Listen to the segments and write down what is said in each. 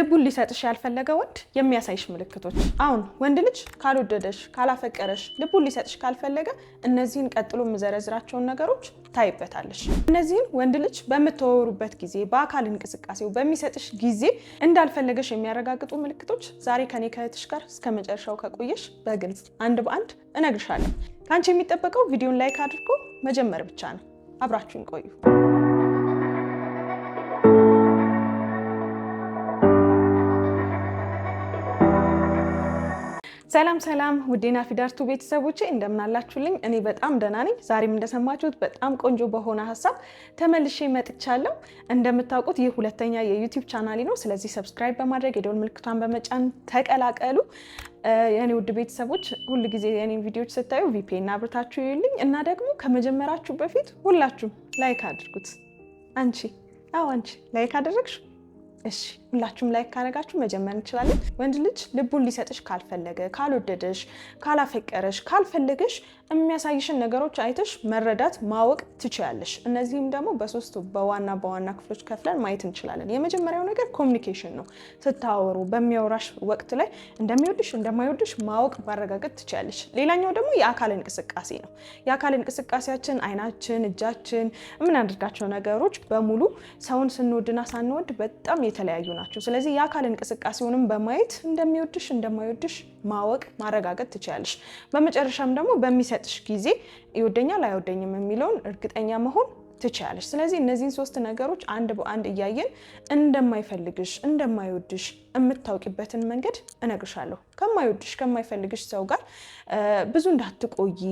ልቡን ሊሰጥሽ ያልፈለገ ወንድ የሚያሳይሽ ምልክቶች። አሁን ወንድ ልጅ ካልወደደሽ ካላፈቀረሽ ልቡን ሊሰጥሽ ካልፈለገ እነዚህን ቀጥሎ የምዘረዝራቸውን ነገሮች ታይበታለሽ። እነዚህን ወንድ ልጅ በምትወሩበት ጊዜ በአካል እንቅስቃሴው በሚሰጥሽ ጊዜ እንዳልፈለገሽ የሚያረጋግጡ ምልክቶች ዛሬ ከኔ ከእህትሽ ጋር እስከ መጨረሻው ከቆየሽ በግልጽ አንድ በአንድ እነግርሻለሁ። ካንቺ የሚጠበቀው ቪዲዮን ላይክ አድርጎ መጀመር ብቻ ነው። አብራችሁን ቆዩ። ሰላም ውዴና ፊዳርቱ ቤተሰቦቼ እንደምን አላችሁልኝ? እኔ በጣም ደህና ነኝ። ዛሬም እንደሰማችሁት በጣም ቆንጆ በሆነ ሀሳብ ተመልሼ መጥቻለሁ። እንደምታውቁት ይህ ሁለተኛ የዩቲዩብ ቻናሌ ነው። ስለዚህ ሰብስክራይብ በማድረግ የደወል ምልክቷን በመጫን ተቀላቀሉ። የኔ ውድ ቤተሰቦች ሁሉ ጊዜ የኔን ቪዲዮዎች ስታዩ ቪፒኤን አብርታችሁ ይዩልኝ እና ደግሞ ከመጀመራችሁ በፊት ሁላችሁም ላይክ አድርጉት። አንቺ ላይክ አደረግሽ? እሺ ሁላችሁም ላይክ ካደረጋችሁ መጀመር እንችላለን። ወንድ ልጅ ልቡን ሊሰጥሽ ካልፈለገ፣ ካልወደደሽ፣ ካላፈቀረሽ፣ ካልፈለገሽ የሚያሳይሽን ነገሮች አይተሽ መረዳት ማወቅ ትችያለሽ። እነዚህም ደግሞ በሶስት በዋና ክፍሎች ከፍለን ማየት እንችላለን። የመጀመሪያው ነገር ኮሚኒኬሽን ነው። ስታወሩ በሚያወራሽ ወቅት ላይ እንደሚወድሽ እንደማይወድሽ ማወቅ ማረጋገጥ ትችያለሽ። ሌላኛው ደግሞ የአካል እንቅስቃሴ ነው። የአካል እንቅስቃሴያችን አይናችን፣ እጃችን የምናደርጋቸው ነገሮች በሙሉ ሰውን ስንወድና ሳንወድ በጣም የተለያዩ ናቸው። ስለዚህ የአካል እንቅስቃሴውንም በማየት እንደሚወድሽ እንደማይወድሽ ማወቅ ማረጋገጥ ትችያለሽ። በመጨረሻም ደግሞ በሚሰጥሽ ጊዜ ይወደኛል አይወደኝም የሚለውን እርግጠኛ መሆን ትችያለሽ። ስለዚህ እነዚህን ሶስት ነገሮች አንድ በአንድ እያየን እንደማይፈልግሽ እንደማይወድሽ የምታውቂበትን መንገድ እነግርሻለሁ። ከማይወድሽ ከማይፈልግሽ ሰው ጋር ብዙ እንዳትቆይ፣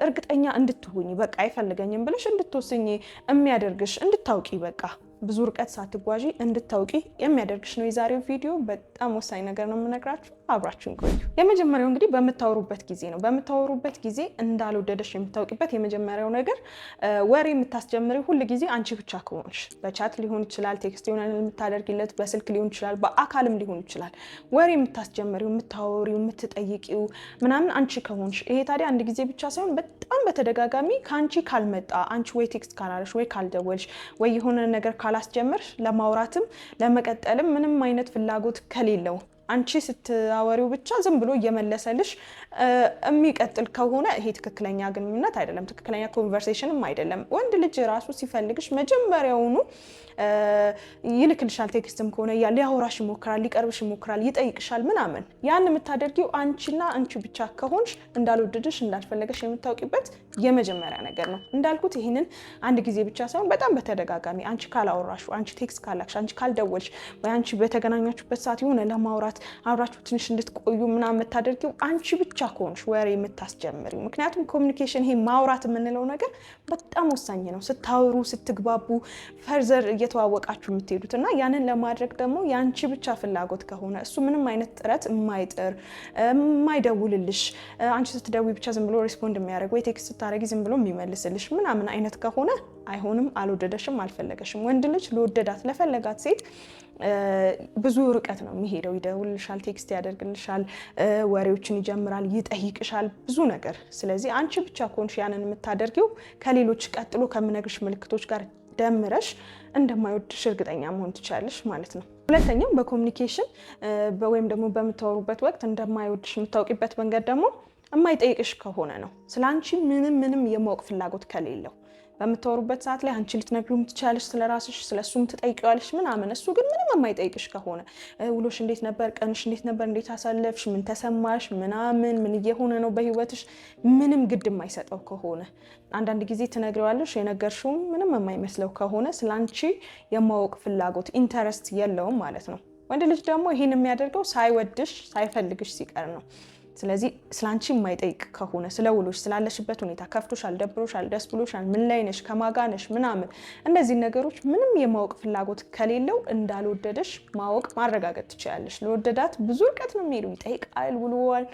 እርግጠኛ እንድትሆኚ፣ በቃ አይፈልገኝም ብለሽ እንድትወስኚ የሚያደርግሽ እንድታውቂ፣ በቃ ብዙ ርቀት ሳትጓዢ እንድታውቂ የሚያደርግሽ ነው የዛሬው ቪዲዮ። በጣም ወሳኝ ነገር ነው የምነግራችሁ። አብራችሁን ቆዩ። የመጀመሪያው እንግዲህ በምታወሩበት ጊዜ ነው። በምታወሩበት ጊዜ እንዳልወደደሽ የምታውቂበት የመጀመሪያው ነገር ወሬ የምታስጀምሪው ሁል ጊዜ አንቺ ብቻ ከሆንሽ፣ በቻት ሊሆን ይችላል፣ ቴክስት የሆነ የምታደርጊለት፣ በስልክ ሊሆን ይችላል፣ በአካልም ሊሆን ይችላል። ወሬ የምታስጀምሪው የምታወሪው የምትጠይቂው ምናምን አንቺ ከሆንሽ፣ ይሄ ታዲያ አንድ ጊዜ ብቻ ሳይሆን በጣም በተደጋጋሚ ከአንቺ ካልመጣ፣ አንቺ ወይ ቴክስት ካላለሽ ወይ ካልደወልሽ ወይ የሆነ ነገር ካላስጀመርሽ ለማውራትም ለመቀጠልም ምንም አይነት ፍላጎት ከሌለው አንቺ ስትአወሪው ብቻ ዝም ብሎ እየመለሰልሽ የሚቀጥል ከሆነ ይሄ ትክክለኛ ግንኙነት አይደለም፣ ትክክለኛ ኮንቨርሴሽንም አይደለም። ወንድ ልጅ ራሱ ሲፈልግሽ መጀመሪያውኑ ይልክልሻል፣ ቴክስትም ከሆነ ሊያወራሽ ይሞክራል፣ ሊቀርብሽ ይሞክራል፣ ይጠይቅሻል ምናምን። ያን የምታደርጊው አንቺና አንቺ ብቻ ከሆንሽ እንዳልወደድሽ እንዳልፈለገሽ የምታውቂበት የመጀመሪያ ነገር ነው። እንዳልኩት ይህንን አንድ ጊዜ ብቻ ሳይሆን በጣም በተደጋጋሚ አንቺ ካላወራሽ፣ አንቺ ቴክስት ካላክሽ፣ አንቺ ካልደወልሽ ወይ አንቺ በተገናኛችሁበት ሰዓት የሆነ ለማውራት አብራችሁ ትንሽ እንድትቆዩ ምናምን የምታደርጊው አንቺ ብቻ ከሆንሽ ወሬ የምታስጀምሪው። ምክንያቱም ኮሚኒኬሽን ይሄ ማውራት የምንለው ነገር በጣም ወሳኝ ነው። ስታወሩ ስትግባቡ ፈርዘር እየተዋወቃችሁ የምትሄዱት እና ያንን ለማድረግ ደግሞ የአንቺ ብቻ ፍላጎት ከሆነ እሱ ምንም አይነት ጥረት የማይጥር የማይደውልልሽ፣ አንቺ ስትደውይ ብቻ ዝም ብሎ ሪስፖንድ የሚያደርግ ወይ ቴክስት ስታደርጊ ዝም ብሎ የሚመልስልሽ ምናምን አይነት ከሆነ አይሆንም፣ አልወደደሽም፣ አልፈለገሽም። ወንድ ልጅ ለወደዳት ለፈለጋት ሴት ብዙ ርቀት ነው የሚሄደው። ይደውልልሻል፣ ቴክስት ያደርግልሻል፣ ወሬዎችን ይጀምራል፣ ይጠይቅሻል፣ ብዙ ነገር። ስለዚህ አንቺ ብቻ ከሆንሽ ያንን የምታደርጊው ከሌሎች ቀጥሎ ከምነግርሽ ምልክቶች ጋር ደምረሽ እንደማይወድሽ እርግጠኛ መሆን ትችላለሽ ማለት ነው። ሁለተኛው በኮሚኒኬሽን ወይም ደግሞ በምታወሩበት ወቅት እንደማይወድሽ የምታውቂበት መንገድ ደግሞ የማይጠይቅሽ ከሆነ ነው። ስለ አንቺ ምንም የማወቅ ፍላጎት ከሌለው በምታወሩበት ሰዓት ላይ አንቺ ልትነግሪው ትችያለሽ፣ ስለራስሽ ስለሱም ትጠይቂዋለሽ ምናምን። እሱ ግን ምንም የማይጠይቅሽ ከሆነ ውሎሽ እንዴት ነበር፣ ቀንሽ እንዴት ነበር፣ እንዴት አሳለፍሽ፣ ምን ተሰማሽ ምናምን፣ ምን እየሆነ ነው በህይወትሽ፣ ምንም ግድ የማይሰጠው ከሆነ አንዳንድ ጊዜ ትነግሪዋለሽ፣ የነገርሽውም ምንም የማይመስለው ከሆነ ስላንቺ የማወቅ ፍላጎት ኢንተረስት የለውም ማለት ነው። ወንድ ልጅ ደግሞ ይሄን የሚያደርገው ሳይወድሽ ሳይፈልግሽ ሲቀር ነው። ስለዚህ ስላንቺ የማይጠይቅ ከሆነ ስለ ውሎሽ፣ ስላለሽበት ሁኔታ፣ ከፍቶሻል፣ ደብሮሻል፣ ደስ ብሎሻል፣ ምን ላይ ነሽ፣ ከማጋ ነሽ ምናምን፣ እነዚህ ነገሮች ምንም የማወቅ ፍላጎት ከሌለው እንዳልወደደሽ ማወቅ ማረጋገጥ ትችላለሽ። ለወደዳት ብዙ ርቀት ነው የሚሄደው፣ ይጠይቃል፣ ውሎዋል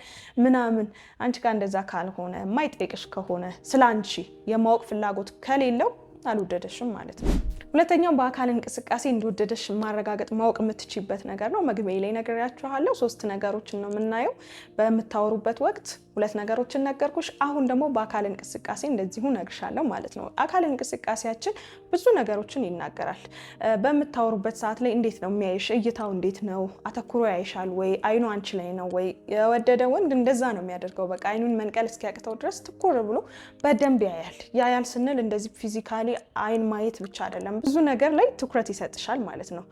ምናምን። አንቺ ጋር እንደዛ ካልሆነ የማይጠይቅሽ ከሆነ ስላንቺ የማወቅ ፍላጎት ከሌለው አልወደደሽም ማለት ነው። ሁለተኛው በአካል እንቅስቃሴ እንደወደደሽ ማረጋገጥ ማወቅ የምትችይበት ነገር ነው። መግቢያ ላይ ነግሬያችኋለሁ። 3 ነገሮችን ነው የምናየው በምታወሩበት ወቅት ሁለት ነገሮችን ነገርኩሽ። አሁን ደግሞ በአካል እንቅስቃሴ እንደዚሁ ነግርሻለሁ ማለት ነው። አካል እንቅስቃሴያችን ብዙ ነገሮችን ይናገራል። በምታወሩበት ሰዓት ላይ እንዴት ነው የሚያይሽ? እይታው እንዴት ነው? አተኩሮ ያይሻል ወይ? አይኑ አንቺ ላይ ነው ወይ? የወደደ ወንድ እንደዛ ነው የሚያደርገው። በቃ አይኑን መንቀል እስኪያቅተው ድረስ ትኩር ብሎ በደንብ ያያል። ያያል ስንል እንደዚህ ፊዚካሊ አይን ማየት ብቻ አይደለም፣ ብዙ ነገር ላይ ትኩረት ይሰጥሻል ማለት ነው።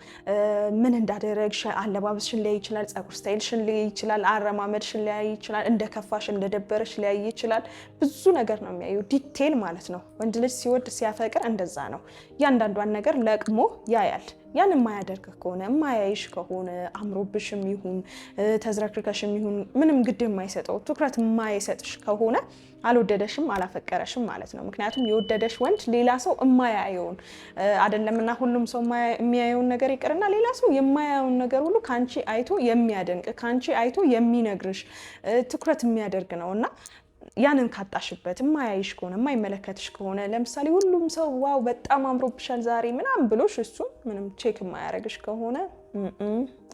ምን እንዳደረግሽ፣ አለባበስሽን ሊያይ ይችላል፣ ጸጉር ስታይልሽን ሊያይ ይችላል፣ አረማመድሽን ሊያይ ይችላል፣ እንደከፋሽ እንደደበረሽ ሊያይ ይችላል። ብዙ ነገር ነው የሚያየው፣ ዲቴል ማለት ነው። ወንድ ልጅ ሲወድ ሲያፈቅር እንደዛ ነው። እያንዳንዷን ነገር ለቅሞ ያያል። ያን የማያደርግ ከሆነ የማያይሽ ከሆነ አምሮብሽም ይሁን ተዝረክርከሽም ይሁን ምንም ግድ የማይሰጠው ትኩረት የማይሰጥሽ ከሆነ አልወደደሽም አላፈቀረሽም ማለት ነው። ምክንያቱም የወደደሽ ወንድ ሌላ ሰው የማያየውን አይደለምና ሁሉም ሰው የሚያየውን ነገር ይቅርና ሌላ ሰው የማያየውን ነገር ሁሉ ካንቺ አይቶ የሚያደንቅ ካንቺ አይቶ የሚነግርሽ ትኩረት የሚያደርግ ነውና ያንን ካጣሽበት የማያይሽ ከሆነ የማይመለከትሽ ከሆነ ለምሳሌ ሁሉም ሰው ዋው በጣም አምሮብሻል ዛሬ ምናምን ብሎሽ እሱ ምንም ቼክ የማያደርግሽ ከሆነ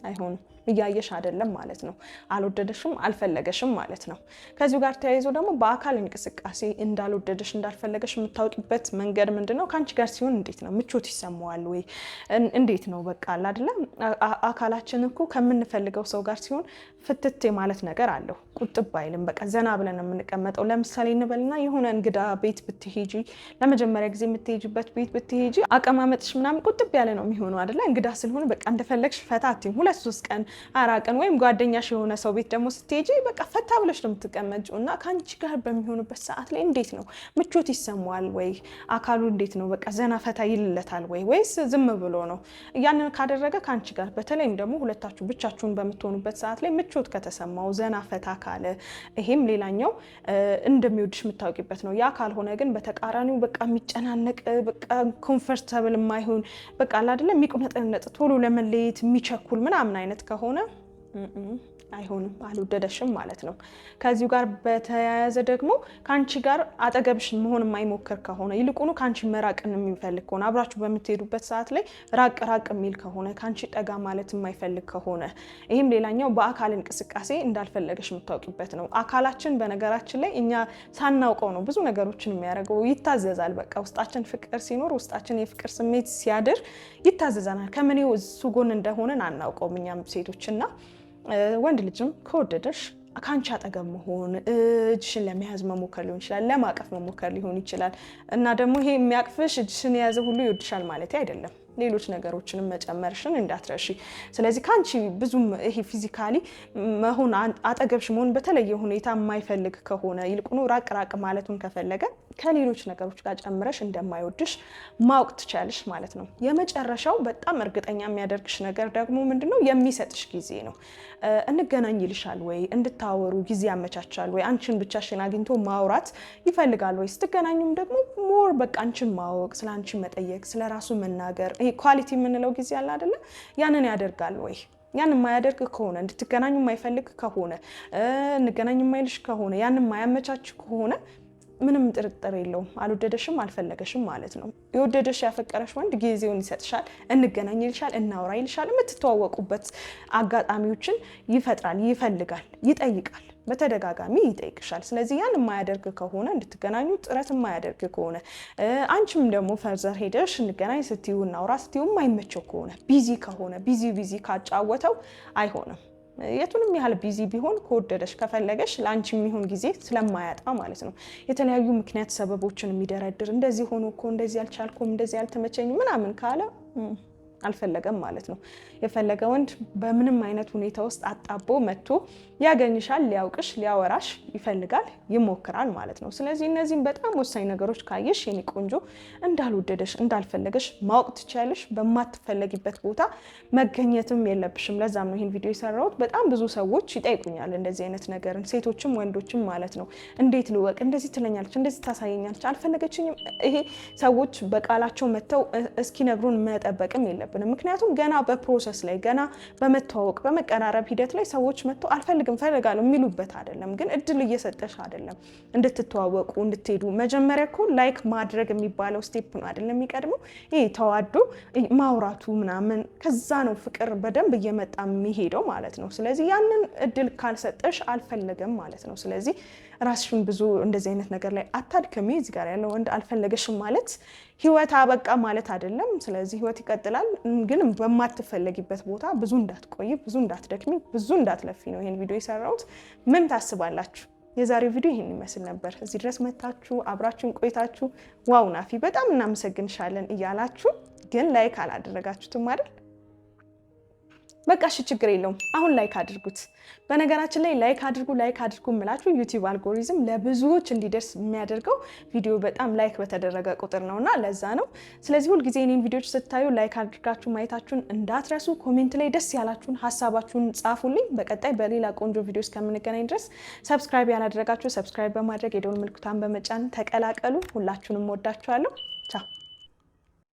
አይሆንም። እያየሽ አይደለም ማለት ነው። አልወደደሽም አልፈለገሽም ማለት ነው። ከዚሁ ጋር ተያይዞ ደግሞ በአካል እንቅስቃሴ እንዳልወደደሽ እንዳልፈለገሽ የምታውቂበት መንገድ ምንድነው? ከአንቺ ጋር ሲሆን እንዴት ነው? ምቾት ይሰማዋል ወይ? እንዴት ነው? በቃ አይደለ አካላችን እኮ ከምንፈልገው ሰው ጋር ሲሆን ፍትቴ ማለት ነገር አለው። ቁጥብ አይልም። በቃ ዘና ብለን የምንቀመጠው። ለምሳሌ እንበልና የሆነ እንግዳ ቤት ብትሄጂ፣ ለመጀመሪያ ጊዜ የምትሄጂበት ቤት ብትሄጂ አቀማመጥሽ ምናምን ቁጥብ ያለ ነው የሚሆነው አይደለ? እንግዳ ስለሆነ በቃ እንደፈለግሽ ፈታ አትይም። 2-3 ቀን አራቀን ወይም ጓደኛሽ የሆነ ሰው ቤት ደግሞ ስትሄጂ በቃ ፈታ ብለሽ ነው የምትቀመጪው። እና ከአንቺ ጋር በሚሆንበት ሰዓት ላይ እንዴት ነው? ምቾት ይሰማዋል ወይ? አካሉ እንዴት ነው? በቃ ዘና ፈታ ይልለታል ወይ? ወይስ ዝም ብሎ ነው? ያንን ካደረገ ከአንቺ ጋር በተለይም ደግሞ ሁለታችሁ ብቻችሁን በምትሆኑበት ሰዓት ላይ ምቾት ከተሰማው ዘና ፈታ ካለ ይሄም ሌላኛው እንደሚወድሽ የምታውቂበት ነው። ያ ካልሆነ ግን በተቃራኒው በቃ የሚጨናነቅ በቃ ኮምፎርታብል የማይሆን በቃ አይደለም የሚቆነጠነጥ ቶሎ ለመለየት የሚቸኩል ምናምን አይነት ከሆነ አይሆንም፣ አልወደደሽም ማለት ነው። ከዚሁ ጋር በተያያዘ ደግሞ ከአንቺ ጋር አጠገብሽ መሆን የማይሞክር ከሆነ ይልቁኑ ከአንቺ መራቅን የሚፈልግ ከሆነ አብራችሁ በምትሄዱበት ሰዓት ላይ ራቅ የሚል ከሆነ ከአንቺ ጠጋ ማለት የማይፈልግ ከሆነ ይህም ሌላኛው በአካል እንቅስቃሴ እንዳልፈለገሽ የምታውቂበት ነው። አካላችን በነገራችን ላይ እኛ ሳናውቀው ነው ብዙ ነገሮችን የሚያደርገው። ይታዘዛል። በቃ ውስጣችን ፍቅር ሲኖር ውስጣችን የፍቅር ስሜት ሲያድር ይታዘዛናል። ከምኔው እሱ ጎን እንደሆነን አናውቀውም እኛም ሴቶችና ወንድ ልጅም ከወደደሽ ከአንቺ አጠገብ መሆን እጅሽን ለመያዝ መሞከር ሊሆን ይችላል፣ ለማቀፍ መሞከር ሊሆን ይችላል። እና ደግሞ ይሄ የሚያቅፍሽ እጅሽን የያዘ ሁሉ ይወድሻል ማለት አይደለም። ሌሎች ነገሮችንም መጨመርሽን እንዳትረሺ። ስለዚህ ከአንቺ ብዙም ይሄ ፊዚካሊ መሆን አጠገብሽ መሆን በተለየ ሁኔታ የማይፈልግ ከሆነ ይልቁኑ ራቅ ማለቱን ከፈለገ ከሌሎች ነገሮች ጋር ጨምረሽ እንደማይወድሽ ማወቅ ትችያለሽ ማለት ነው። የመጨረሻው በጣም እርግጠኛ የሚያደርግሽ ነገር ደግሞ ምንድነው? የሚሰጥሽ ጊዜ ነው። እንገናኝ ይልሻል ወይ? እንድታወሩ ጊዜ ያመቻቻል ወይ? አንቺን ብቻሽን አግኝቶ ማውራት ይፈልጋል ወይ? ስትገናኙም ደግሞ ሞር በቃ አንቺን ማወቅ፣ ስለ አንቺ መጠየቅ፣ ስለ ራሱ መናገር ኳሊቲ የምንለው ጊዜ አለ አይደለ? ያንን ያደርጋል ወይ? ያን የማያደርግ ከሆነ እንድትገናኙ የማይፈልግ ከሆነ እንገናኝ የማይልሽ ከሆነ ያን የማያመቻች ከሆነ ምንም ጥርጥር የለውም አልወደደሽም አልፈለገሽም ማለት ነው። የወደደሽ ያፈቀረሽ ወንድ ጊዜውን ይሰጥሻል፣ እንገናኝ ይልሻል፣ እናውራ ይልሻል። የምትተዋወቁበት አጋጣሚዎችን ይፈጥራል፣ ይፈልጋል፣ ይጠይቃል፣ በተደጋጋሚ ይጠይቅሻል። ስለዚህ ያን የማያደርግ ከሆነ እንድትገናኙ ጥረት የማያደርግ ከሆነ አንቺም ደግሞ ፈርዘር ሄደሽ እንገናኝ ስትዩ እናውራ ስትዩ የማይመቸው ከሆነ ቢዚ ከሆነ ቢዚ ካጫወተው አይሆንም። የቱንም ያህል ቢዚ ቢሆን ከወደደሽ ከፈለገሽ ለአንቺ የሚሆን ጊዜ ስለማያጣ ማለት ነው። የተለያዩ ምክንያት ሰበቦችን የሚደረድር እንደዚህ ሆኖ እኮ እንደዚህ አልቻልኩም እንደዚህ ያልተመቸኝ ምናምን ካለ አልፈለገም ማለት ነው። የፈለገ ወንድ በምንም አይነት ሁኔታ ውስጥ አጣቦ መጥቶ ያገኝሻል፣ ሊያውቅሽ፣ ሊያወራሽ ይፈልጋል፣ ይሞክራል ማለት ነው። ስለዚህ እነዚህም በጣም ወሳኝ ነገሮች ካየሽ የኔ ቆንጆ እንዳልወደደሽ እንዳልፈለገሽ ማወቅ ትችያለሽ። በማትፈለጊበት ቦታ መገኘትም የለብሽም። ለዛም ነው ይህን ቪዲዮ የሰራሁት። በጣም ብዙ ሰዎች ይጠይቁኛል እንደዚህ አይነት ነገርን፣ ሴቶችም ወንዶችም ማለት ነው። እንዴት ልወቅ? እንደዚህ ትለኛለች፣ እንደዚህ ታሳየኛለች፣ አልፈለገችኝም። ይሄ ሰዎች በቃላቸው መጥተው እስኪነግሩን መጠበቅም የለብንም። የለብንም። ምክንያቱም ገና በፕሮሰስ ላይ ገና በመተዋወቅ በመቀራረብ ሂደት ላይ ሰዎች መጥተው አልፈልግም ፈልጋለሁ የሚሉበት አይደለም። ግን እድል እየሰጠሽ አይደለም እንድትተዋወቁ እንድትሄዱ። መጀመሪያ እኮ ላይክ ማድረግ የሚባለው ስቴፕ ነው አይደለም የሚቀድመው። ይሄ ተዋዶ ማውራቱ ምናምን ከዛ ነው ፍቅር በደንብ እየመጣ የሚሄደው ማለት ነው። ስለዚህ ያንን እድል ካልሰጠሽ አልፈለገም ማለት ነው። ስለዚህ ራስሽን ብዙ እንደዚህ አይነት ነገር ላይ አታድክሚ። እዚህ ጋር ያለው ወንድ አልፈለገሽም ማለት ህይወት አበቃ ማለት አይደለም። ስለዚህ ህይወት ይቀጥላል። ግን በማትፈለጊበት ቦታ ብዙ እንዳትቆይ፣ ብዙ እንዳትደክሚ፣ ብዙ እንዳትለፊ ነው ይሄን ቪዲዮ የሰራሁት። ምን ታስባላችሁ? የዛሬው ቪዲዮ ይሄን ይመስል ነበር። እዚህ ድረስ መታችሁ አብራችሁን ቆይታችሁ ዋው ናፊ በጣም እናመሰግንሻለን እያላችሁ ግን ላይክ አላደረጋችሁትም አይደል? በቃ እሺ ችግር የለውም። አሁን ላይክ አድርጉት። በነገራችን ላይ ላይክ አድርጉ የምላችሁ ዩቲዩብ አልጎሪዝም ለብዙዎች እንዲደርስ የሚያደርገው ቪዲዮ በጣም ላይክ በተደረገ ቁጥር ነውና ለዛ ነው። ስለዚህ ሁልጊዜ እኔን ቪዲዮዎች ስታዩ ላይክ አድርጋችሁ ማየታችሁን እንዳትረሱ። ኮሜንት ላይ ደስ ያላችሁን ሀሳባችሁን ጻፉልኝ። በቀጣይ በሌላ ቆንጆ ቪዲዮ እስከምንገናኝ ድረስ ሰብስክራይብ ያላደረጋችሁ ሰብስክራይብ በማድረግ የደወል ምልክቱን በመጫን ተቀላቀሉ። ሁላችሁንም ወዳችኋለሁ።